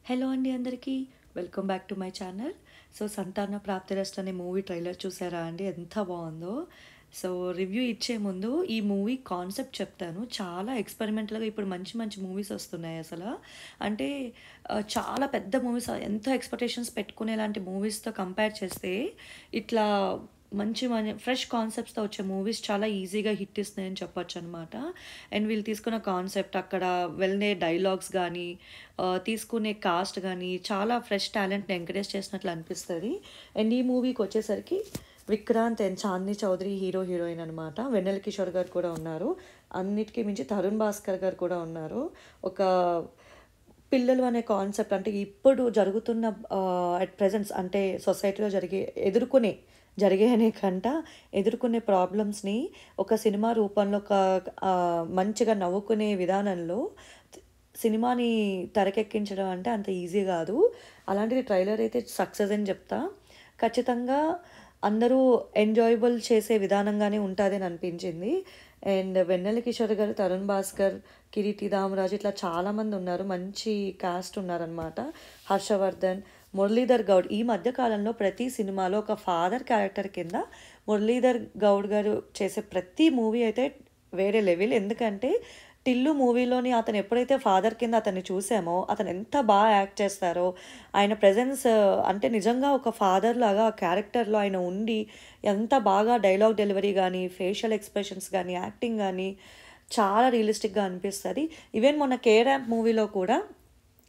Hello అండి అందరికీ. Welcome back to my channel. So 'సంతాన ప్రాప్తిరస్తు' అనే మూవీ ట్రైలర్ చూసారా అండి? ఎంత బావుందో. సో రివ్యూ ఇచ్చే ముందు ఈ మూవీ కాన్సెప్ట్ చెప్తాను. చాలా ఎక్స్‌పెరిమెంటల్‌గా ఇప్పుడు మంచి మంచి మూవీస్ వస్తున్నాయి అసల. అంటే చాలా పెద్ద మూవీస్ ఎంతో ఎక్స్‌పెక్టేషన్స్ పెట్టుకునేలాంటి మూవీస్‌తో కంపేర్ చేస్తే ఇట్లా ఫ్రెష్ కాన్సెప్ట్స్‌తో వచ్చే మూవీస్ చాలా ఈజీగా హిట్ ఇస్తున్నాయని చెప్పొచ్చనమాట. అండ్ వీళ్ళు తీసుకున్న కాన్సెప్ట్ అక్కడ వెళ్ళే డైలాగ్స్ గానీ, తీసుకునే కాస్ట్ గానీ చాలా ఫ్రెష్ టాలెంట్‌ని ఎంకరేజ్ చేసినట్లు అనిపిస్తది. అండ్ ఈ మూవీకొచ్చేసరికి Vikrant and Chandini Chowdary hero, heroine అనమాట. వెన్నెల కిషోర్ గారు కూడా ఉన్నారు. అన్నిటికి మించి తరుణ్ భాస్కర్ గారు కూడా ఉన్నారు. ఒక పిల్లలు అనే కాన్సెప్ట్ అంటే ఇప్పుడు జరుగుతున్న అట్ ప్రెజెంట్స్ అంటే సొసైటీలో జరిగే అనే కంట ఎదుర్కొనే ప్రాబ్లమ్స్‌ని ఒక సినిమా రూపంలో మంచిగా నవ్వుకునే విధానంలో సినిమాని తెరకెక్కించడం అంటే అంత ఈజీ గాదు. అలాంటిది ట్రైలర్ అయితే సక్సెస్ అని జెప్తా. ఖచ్చితంగా అందరూ ఎంజాయబుల్ చేసే విధానంగానే ఉంటాదని అనిపించింది. అండ్ వెన్నెల కిషోర్ గారు, తరుణ్ భాస్కర్, కిరీటి రామరాజు ఇట్లా చాలామంది ఉన్నారు. మంచి కాస్ట్ ఉన్నారనమాట. హర్షవర్ధన్, మురళీధర్ గౌడ్ ఈ మధ్య కాలంలో ప్రతి సినిమాలో ఒక ఫాదర్ క్యారెక్టర్ కింద మురళీధర్ గౌడ్ గారు చేసే ప్రతి మూవీ అయితే వేరే లెవెల్. ఎందుకంటే 'టిల్లు' మూవీలోని అతను ఎప్పుడైతే ఫాదర్ కింద అతన్ని చూసామో, అతను ఎంత యాక్ట్ చేస్తారో, ఆయన ప్రెజెన్స్ అంటే నిజంగా ఒక ఫాదర్ లాగా ఆ క్యారెక్టర్‌లో ఆయన ఉండి, ఎంత బాగా డైలాగ్ డెలివరీ గానీ, ఫేషియల్ ఎక్స్‌ప్రెషన్స్ గానీ, యాక్టింగ్ గానీ చాలా రియలిస్టిక్‌గా అనిపిస్తది. ఈవెన్ మొన్న 'కే ర్యాంప్' మూవీలో కూడా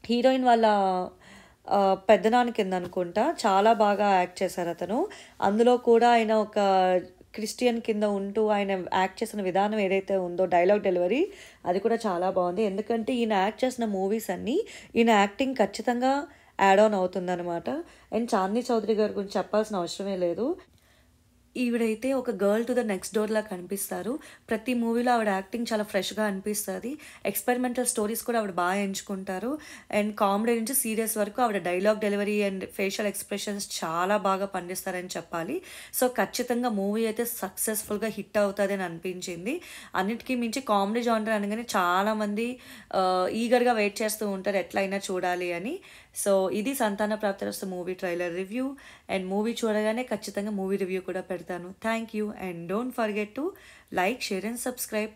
హీరోయిన్ వాళ్ళ పెద్దనాన్న కింద అనుకుంటా చాలా బాగా యాక్ట్ చేశారతను. అందులో కూడా ఆయన ఒక క్రిస్టియన్ కింద ఉంటూ ఆయన యాక్ట్ చేసిన విధానం ఏదైతే ఉందో డైలాగ్ డెలివరీ అది కూడా చాలా బావుంది. ఎందుకంటే ఈయన యాక్ట్ చేసిన మూవీస్ అన్నీ ఈయన యాక్టింగ్ ఖచ్చితంగా యాడ్ ఆన్ అవుతుందనమాట. అండ్ చాందిని చౌదరి గారి గురించి చెప్పాల్సిన అవసరమే లేదు. ఈవిడైతే ఒక గర్ల్ టు ద నెక్స్ట్ డోర్‌లా కనిపిస్తారు. ప్రతి మూవీలో ఆవిడ యాక్టింగ్ చాలా ఫ్రెష్‌గా అనిపిస్తది. ఎక్స్‌పెరిమెంటల్ స్టోరీస్ కూడా ఆవిడ ఎంచుకుంటారు. అండ్ కామెడీ నుంచి సీరియస్ వరకు ఆవిడ dialogue delivery and facial expressions చాలా బాగా పండిస్తారని చెప్పాలి. సో, ఖచ్చితంగా మూవీ అయితే సక్సెస్‌ఫుల్‌గా హిట్ అవుతదని అనిపించింది. అన్నిటికి మించి కామెడీ జానర్ అనగానే చాలామంది ఈగర్‌గా వెయిట్ చేస్తూ ఉంటారు ఎట్లైనా చూడాలి అని. సో, ఇది 'Santhana Prapthirasthu' movie trailer review. And movie చూడగానే ఖచ్చితంగా మూవీ రివ్యూ కూడా పెడతాను. Thank you. And don't forget to like, share and subscribe.